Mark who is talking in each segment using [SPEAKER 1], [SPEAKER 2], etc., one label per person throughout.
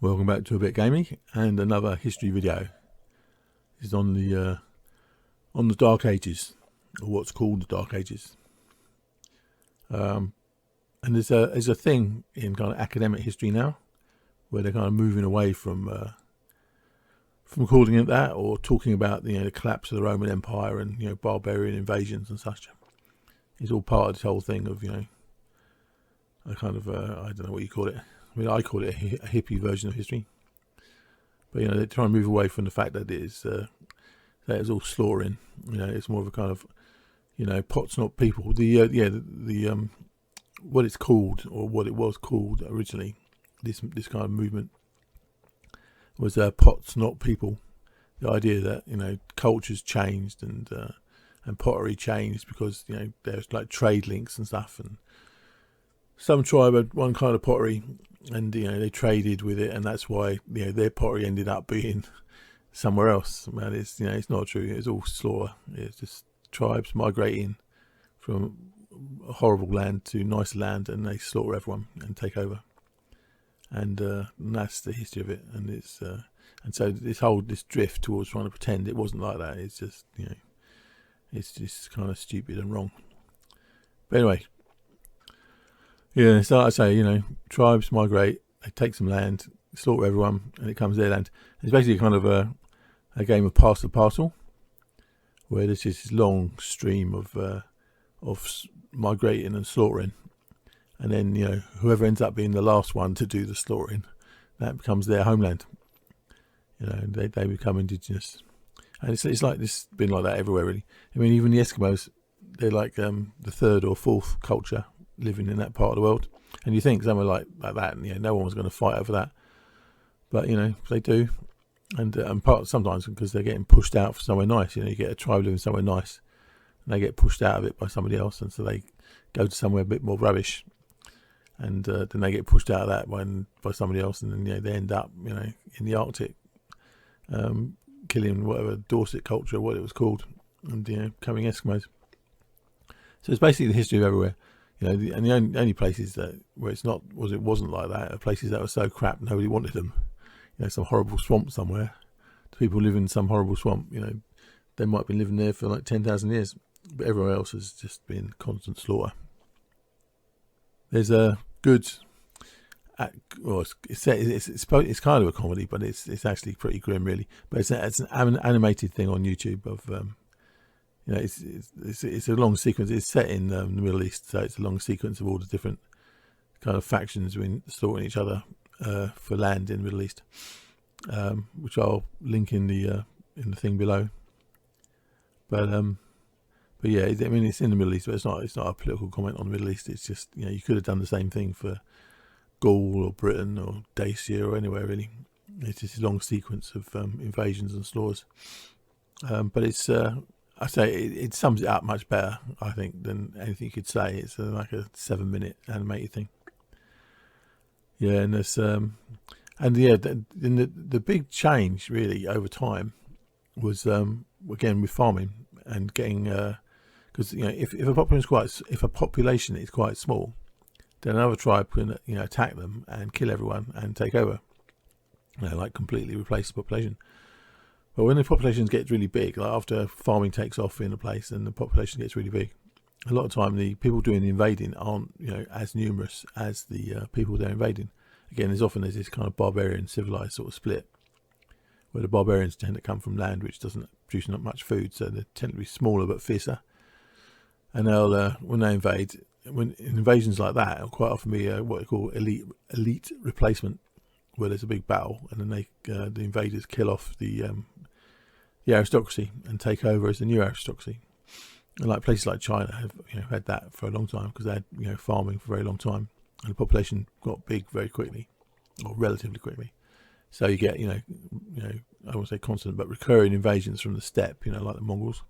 [SPEAKER 1] Welcome back to a bit Gamey and another history video. This is on the Dark Ages, or what's called the Dark Ages. And there's a thing in kind of academic history now where they're kind of moving away from calling it that, or talking about the collapse of the Roman Empire and barbarian invasions and such. It's all part of this whole thing of a kind of I don't know what you call it. I mean, I call it a hippie version of history, but they try and move away from the fact that it's all slaughtering. It's more of a kind of pots not people. The what it's called, or what it was called originally, this kind of movement was pots not people. The idea that cultures changed and pottery changed because there's like trade links and stuff, and some tribe had one kind of pottery, and they traded with it, and that's why their pottery ended up being somewhere else. Man, it's not true. It's all slaughter. It's just tribes migrating from a horrible land to nice land, and they slaughter everyone and take over. And that's the history of it. And it's and so this drift towards trying to pretend it wasn't like that. It's just it's just kind of stupid and wrong. But anyway. Yeah, so like I say, tribes migrate, they take some land, slaughter everyone, and it comes their land. It's basically kind of a game of pass the parcel, where there's just this long stream of migrating and slaughtering, and then whoever ends up being the last one to do the slaughtering, that becomes their homeland. They become indigenous, and it's like this been like that everywhere really. I mean, even the Eskimos, they're like the third or fourth culture living in that part of the world, and you think somewhere like that, and no one was going to fight over that, but they do, and part sometimes because they're getting pushed out for somewhere nice. You get a tribe living somewhere nice, and they get pushed out of it by somebody else, and so they go to somewhere a bit more rubbish, and then they get pushed out of that by somebody else, and then they end up in the Arctic, killing whatever Dorset culture, what it was called, and becoming Eskimos. So it's basically the history of everywhere. And the only places where it wasn't like that are places that were so crap nobody wanted them. Some horrible swamp somewhere. The people live in some horrible swamp. They might have been living there for like 10,000 years, but everywhere else has just been constant slaughter. There's a good. Well, it's kind of a comedy, but it's actually pretty grim, really. But it's an animated thing on YouTube of. It's a long sequence. It's set in the Middle East, so it's a long sequence of all the different kind of factions slaughtering each other for land in the Middle East, which I'll link in the thing below. But yeah, I mean, it's in the Middle East, but it's not a political comment on the Middle East. It's just you could have done the same thing for Gaul or Britain or Dacia or anywhere really. It's just a long sequence of invasions and slaughters, but it's. I say it sums it up much better, I think, than anything you could say. It's like a 7-minute animated thing. Yeah, and there's the big change really over time was again with farming and getting because if a population is quite small, then another tribe can attack them and kill everyone and take over, like completely replace the population. But when the populations get really big, like after farming takes off in a place and the population gets really big, a lot of time the people doing the invading aren't as numerous as the people they're invading. Again, there's this kind of barbarian civilized sort of split, where the barbarians tend to come from land which doesn't produce not much food, so they tend to be smaller but fiercer. And they'll when they invade, when invasions like that, it'll quite often be what they call elite replacement, where there's a big battle, and then the invaders kill off the aristocracy and take over as the new aristocracy. And like places like China have had that for a long time, because they had farming for a very long time, and the population got big very quickly, or relatively quickly. So you get I won't say constant but recurring invasions from the steppe, like the Mongols,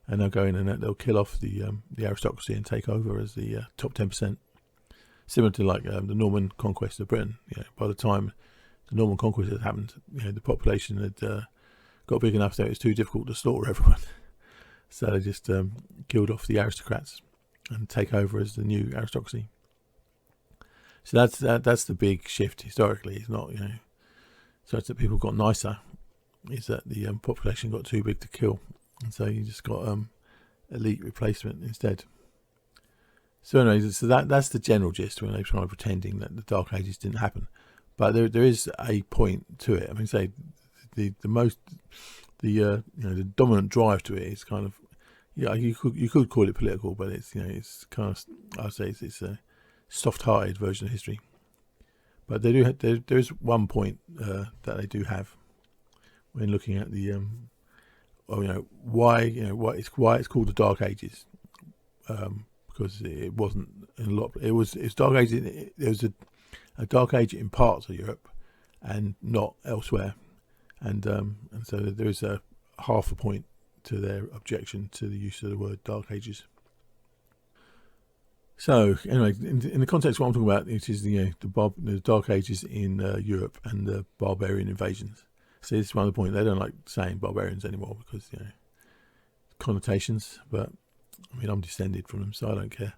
[SPEAKER 1] and they'll go in and they'll kill off the aristocracy and take over as the top 10%. Similar to like the Norman conquest of Britain. By the time the Norman conquest had happened, the population had got big enough that it was too difficult to slaughter everyone. So they just killed off the aristocrats and take over as the new aristocracy. So that's the big shift historically. It's not, so it's that people got nicer. Is that the population got too big to kill, and so you just got elite replacement instead. So anyway, so that's the general gist when they try pretending that the Dark Ages didn't happen. But there is a point to it. I mean, say the dominant drive to it is kind of, you could call it political, but it's it's kind of, I'd say it's a soft-hearted version of history. But they do there is one point that they do have when looking at the why it's called the Dark Ages, because it wasn't in a lot. It's Dark Ages. There was a Dark Age in parts of Europe and not elsewhere, and so there is a half a point to their objection to the use of the word Dark Ages. So anyway, in the context of what I'm talking about, it is the Dark Ages in Europe and the Barbarian Invasions. So this is one of the points. They don't like saying barbarians anymore because connotations. But I mean, I'm descended from them, so I don't care.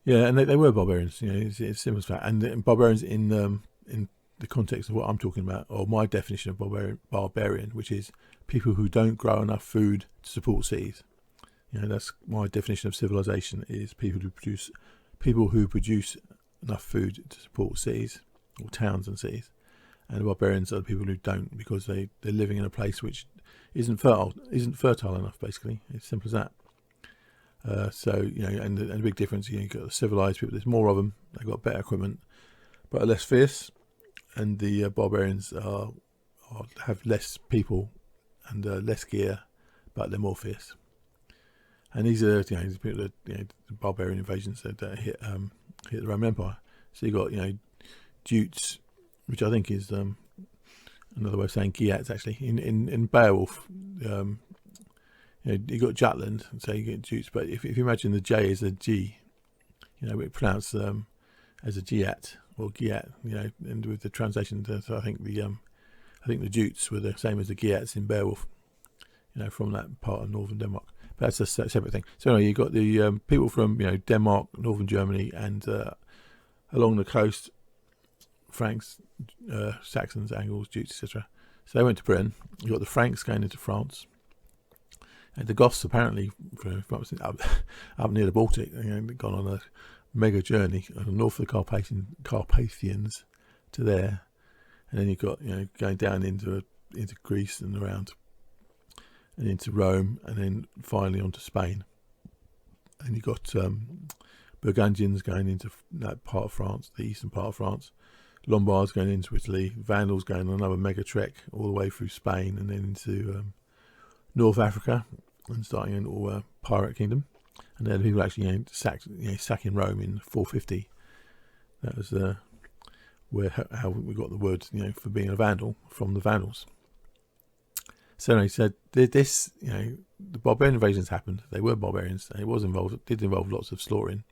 [SPEAKER 1] Yeah, and they were barbarians. It's simple as that. And barbarians in the context of what I'm talking about, or my definition of barbarian, which is people who don't grow enough food to support cities. That's my definition of civilization: is people who produce enough food to support cities or towns and cities. And the barbarians are the people who don't, because they're living in a place which isn't fertile enough. Basically, it's simple as that. And the big difference, you've got the civilized people. There's more of them. They've got better equipment, but are less fierce. And the barbarians have less people and less gear, but they're more fierce. And these are these people that the barbarian invasions that hit the Roman Empire. So you got Jutes, which I think is another way of saying Geats. Actually, in Beowulf, you got Jutland, so you get Jutes. But if you imagine the J as a G, it's pronounced as a Giat or Giat. And with the translation, so I think the Jutes were the same as the Geats in Beowulf. From that part of northern Denmark. But that's a separate thing. So anyway, you got the people from Denmark, northern Germany, and along the coast, Franks, Saxons, Angles, Jutes, etc. So they went to Britain. You got the Franks going into France, and the Goths apparently up near the Baltic. They've gone on a mega journey north of the Carpathians to there, and then you've got going down into Greece and around, and into Rome, and then finally onto Spain. And you've got Burgundians going into that part of France, the eastern part of France, Lombards going into Italy, Vandals going on another mega trek all the way through Spain, and then into North Africa, and starting a little pirate kingdom. And then people actually sacking Rome in 450. That was how we got the word for being a Vandal, from the Vandals. So he said this, the barbarian invasions happened. They were barbarians. And it did involve lots of slaughtering.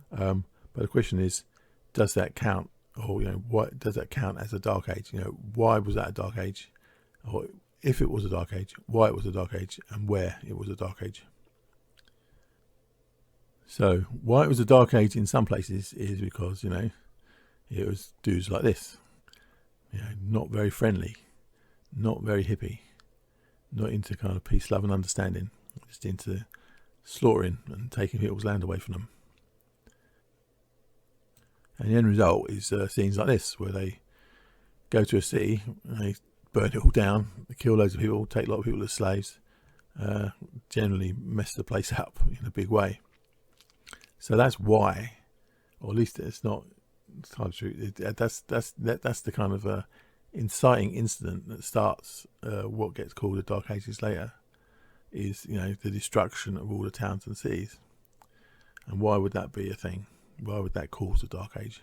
[SPEAKER 1] But the question is, does that count? Or what does that count as a Dark Age? Why was that a Dark Age? Or if it was a Dark Age, why it was a Dark Age, and where it was a Dark Age? So why it was a Dark Age in some places is because it was dudes like this, not very friendly, not very hippie. Not into kind of peace, love and understanding, just into slaughtering and taking people's land away from them. And the end result is scenes like this, where they go to a city, they burn it all down, they kill loads of people, take a lot of people as slaves, generally mess the place up in a big way. So that's why, or at least it's not entirely true. That's the kind of inciting incident that starts what gets called the Dark Ages later, is the destruction of all the towns and cities. And why would that be a thing? Why would that cause the Dark Age?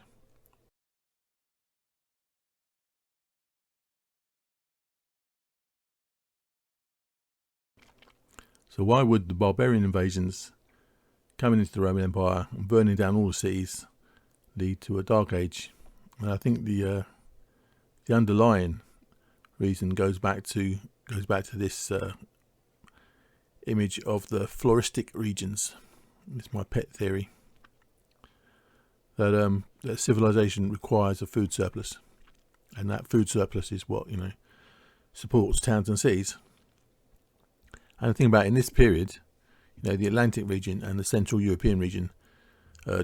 [SPEAKER 1] So why would the barbarian invasions coming into the Roman Empire and burning down all the cities lead to a Dark Age? And I think the underlying reason goes back to this image of the floristic regions. It's my pet theory. that civilization requires a food surplus, and that food surplus is what supports towns and cities. And the thing about in this period, the Atlantic region and the Central European region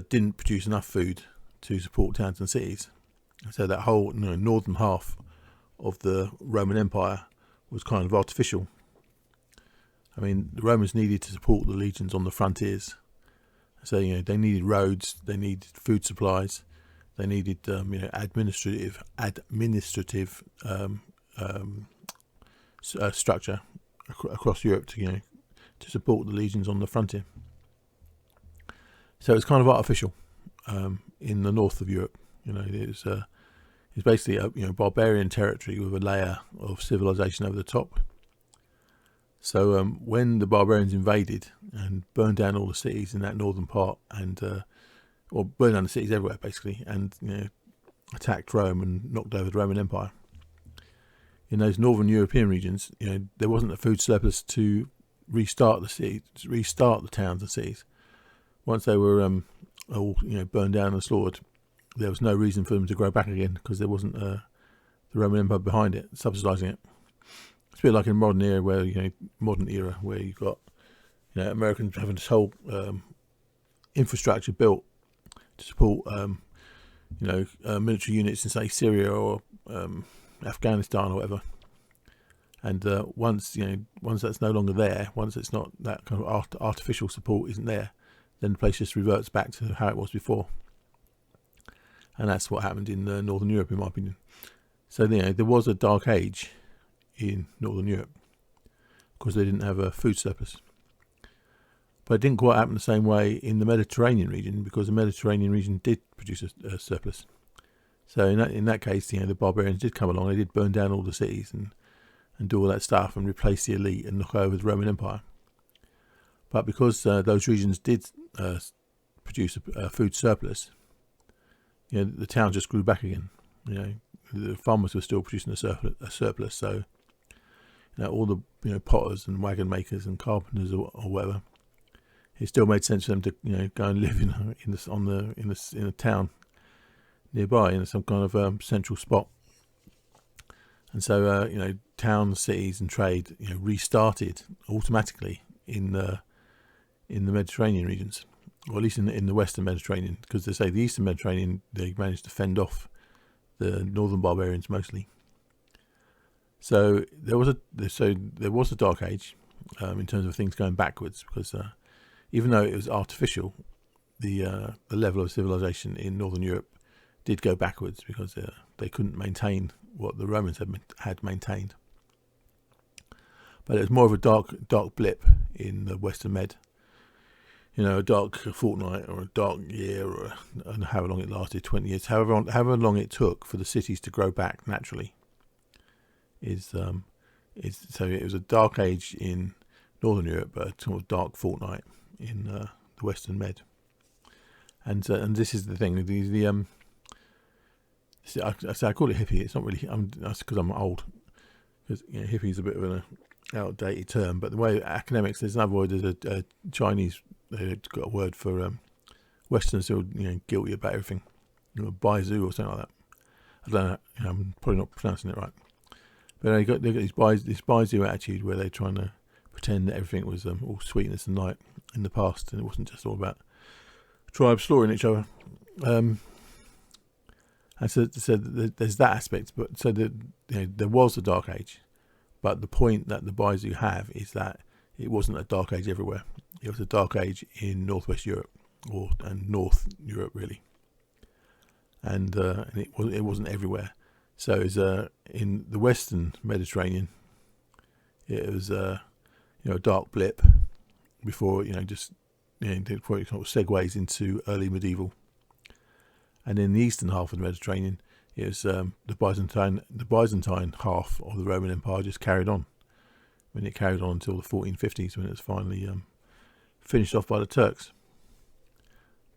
[SPEAKER 1] didn't produce enough food to support towns and cities. So that whole northern half of the Roman Empire was kind of artificial. I mean, the Romans needed to support the legions on the frontiers. So they needed roads, they needed food supplies, they needed administrative structure across Europe to support the legions on the frontier. So it's kind of artificial in the north of Europe. It's basically a barbarian territory with a layer of civilization over the top. So when the barbarians invaded and burned down all the cities in that northern part, and burned down the cities everywhere basically, and attacked Rome and knocked over the Roman Empire, in those northern European regions, there wasn't a food surplus to restart the cities, restart the towns and cities. Once they were all burned down and slaughtered, there was no reason for them to grow back again, because there wasn't the Roman Empire behind it subsidising it. It's a bit like in modern era where you've got Americans having this whole infrastructure built to support military units in, say, Syria or Afghanistan or whatever. And once that's no longer there, once it's not, that kind of artificial support isn't there, then the place just reverts back to how it was before. And that's what happened in Northern Europe, in my opinion. So there was a dark age in Northern Europe because they didn't have a food surplus. But it didn't quite happen the same way in the Mediterranean region, because the Mediterranean region did produce a surplus. So in that case, the barbarians did come along. They did burn down all the cities and do all that stuff and replace the elite and knock over the Roman Empire. But because those regions did produce a food surplus, the town just grew back again. The farmers were still producing a surplus. So all the potters and wagon makers and carpenters or whatever, it still made sense for them to go and live in a town nearby, in some kind of central spot. And so towns, cities and trade restarted automatically in the Mediterranean regions, or at least in the Western Mediterranean, because they say the Eastern Mediterranean, they managed to fend off the northern barbarians mostly. So there was a dark age in terms of things going backwards, because even though it was artificial, the level of civilization in Northern Europe did go backwards, because they couldn't maintain what the Romans had maintained. But it was more of a dark blip in the Western Med. A dark fortnight or a dark year, or however long it lasted, 20 years, however long it took for the cities to grow back naturally. So it was a dark age in Northern Europe, but a sort of dark fortnight in the Western Med. And this is the thing. I call it hippie. It's not really. That's because I'm old. Because hippie is a bit of an outdated term. But the way academics, there's another word. There's a Chinese. They've got a word for Westerners who are guilty about everything. Baizu or something like that. I don't know. I'm probably not pronouncing it right. But they got this Baizu attitude where they're trying to pretend that everything was all sweetness and light in the past, and it wasn't just all about tribes slaughtering each other. And so there's that aspect. But so there was a dark age, but the point that the Baizu have is that it wasn't a dark age everywhere. It was a dark age in Northwest Europe, and North Europe really, and it wasn't everywhere. So it was in the Western Mediterranean, it was a dark blip before before it sort of segues into early medieval. And in the eastern half of the Mediterranean, it was the Byzantine half of the Roman Empire just carried on. I mean, it carried on until the 1450s, when it was finally finished off by the Turks.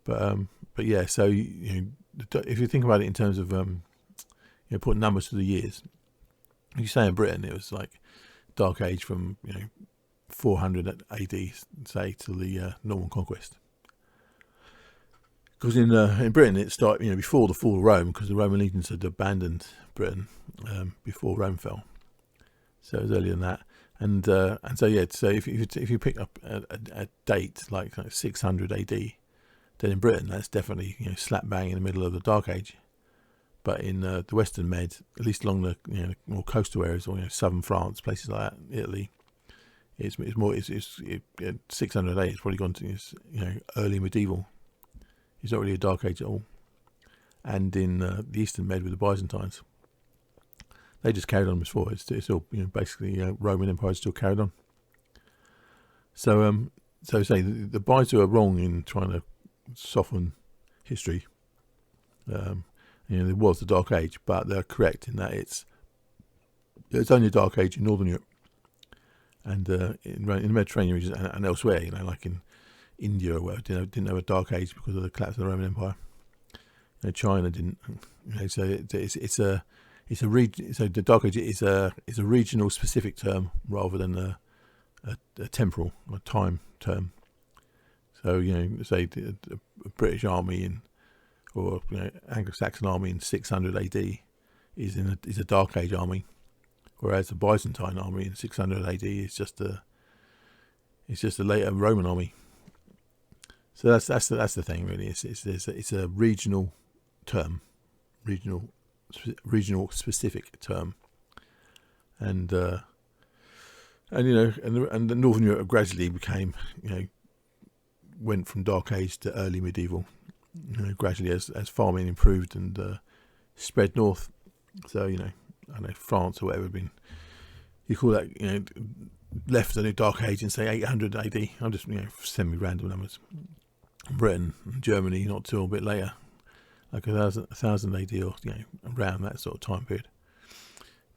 [SPEAKER 1] But yeah, so if you think about it in terms of put numbers to the years, you say in Britain it was like Dark Age from 400 AD, say, to the Norman Conquest. Because in Britain it started, before the fall of Rome, because the Roman legions had abandoned Britain before Rome fell. So it was earlier than that, and so yeah. So if you pick up a date like 600 AD, then in Britain that's definitely slap bang in the middle of the Dark Age. But in the Western Med, at least along the more coastal areas or southern France, places like that, Italy, it's more 600 AD. It's probably gone to early medieval. It's not really a Dark Age at all. And in the Eastern Med with the Byzantines, they just carried on before. It's still basically Roman Empire still carried on. So say the Byzantines are wrong in trying to soften history. There was the Dark Age, but they're correct in that it's only a Dark Age in Northern Europe and in the Mediterranean region and elsewhere. Like in India or whatever, didn't have a Dark Age because of the collapse of the Roman Empire. China didn't. So it's a region. So the Dark Age is a regional specific term rather than a temporal or time term. So say the British Army or Anglo-Saxon army in 600 AD is a Dark Age army, whereas the Byzantine army in 600 AD is just a later Roman army. So that's the thing really. It's a regional term, regional specific term, and the Northern Europe gradually became went from Dark Age to early medieval. Gradually as farming improved and spread north. So I don't know, France or whatever you call that left the Dark Age in say 800 AD. I'm just semi-random numbers. Britain and Germany not till a bit later, like 1000 AD or around that sort of time period.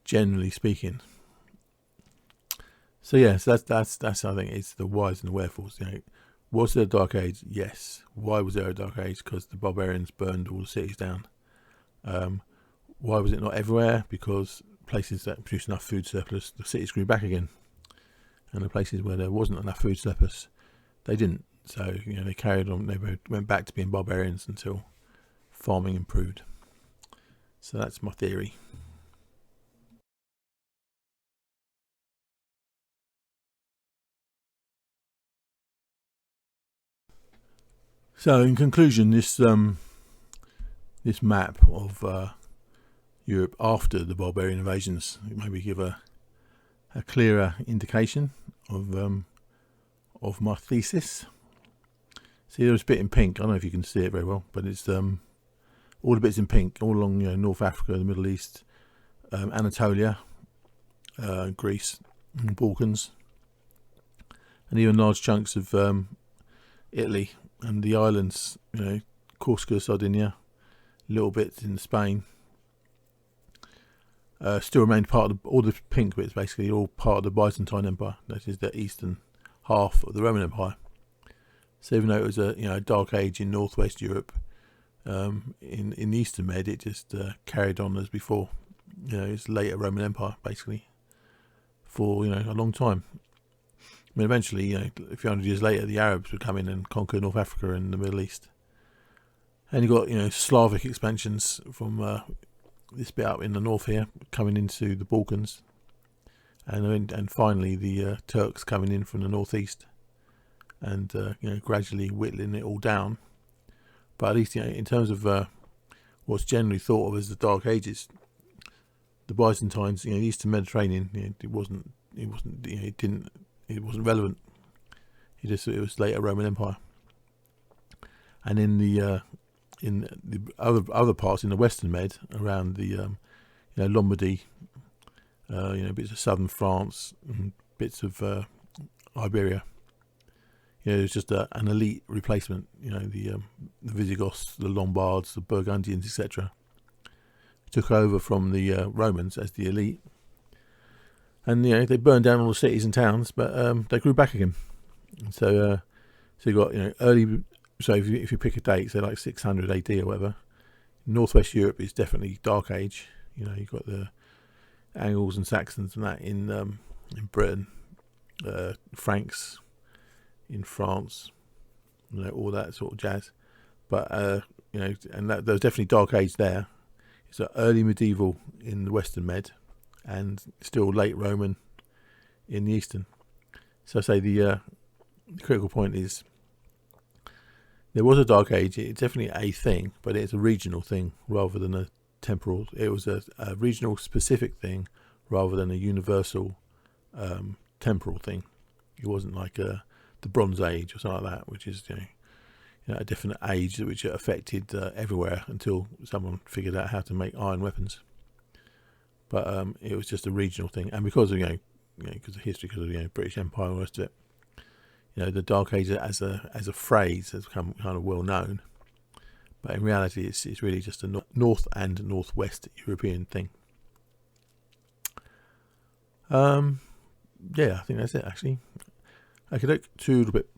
[SPEAKER 1] Generally speaking. So yes, that's I think it's the whys and the wherefores. Was there a Dark Age? Yes. Why was there a Dark Age? Because the barbarians burned all the cities down. Why was it not everywhere? Because places that produced enough food surplus, the cities grew back again. And the places where there wasn't enough food surplus, they didn't. So, they carried on, they went back to being barbarians until farming improved. So that's my theory. So in conclusion, this map of Europe after the Barbarian Invasions maybe give a clearer indication of my thesis. See, there's a bit in pink. I don't know if you can see it very well, but it's all the bits in pink all along North Africa, the Middle East, Anatolia, Greece, and Balkans, and even large chunks of Italy and the islands, Corsica, Sardinia, little bits in Spain, still remained part of all the pink bits, basically all part of the Byzantine Empire. That is the eastern half of the Roman Empire. So even though it was a Dark Age in northwest Europe, in the Eastern Med, it just carried on as before. It's later Roman Empire basically for a long time. I mean, eventually, a few hundred years later, the Arabs would come in and conquer North Africa and the Middle East. And you've got, Slavic expansions from this bit up in the north here, coming into the Balkans. And finally, the Turks coming in from the northeast and, gradually whittling it all down. But at least, in terms of what's generally thought of as the Dark Ages, the Byzantines, the Eastern Mediterranean, it wasn't relevant. It was later Roman Empire. And in the other parts in the Western Med, around the Lombardy, bits of southern France, and bits of Iberia, it was just an elite replacement. The Visigoths, the Lombards, the Burgundians, etc. took over from the Romans as the elite. And they burned down all the cities and towns, but they grew back again. So you got early. So if you pick a date, say like 600 AD or whatever, northwest Europe is definitely Dark Age. You've got the Angles and Saxons and that in Britain, Franks in France, all that sort of jazz. but you know, and there was definitely Dark Age there. It's early medieval in the Western Med, and still late Roman in the Eastern. So I say the critical point is there was a Dark Age. It's definitely a thing, but it's a regional thing rather than a temporal. It was a regional specific thing rather than a universal temporal thing. It wasn't like the Bronze Age or something like that, which is a different age which affected everywhere until someone figured out how to make iron weapons. But it was just a regional thing, and because of because of history, because of British Empire and the rest of it, the Dark Age as a phrase has become kind of well known. But in reality, it's really just a north and northwest European thing. Yeah, I think that's it actually. I could look to a little bit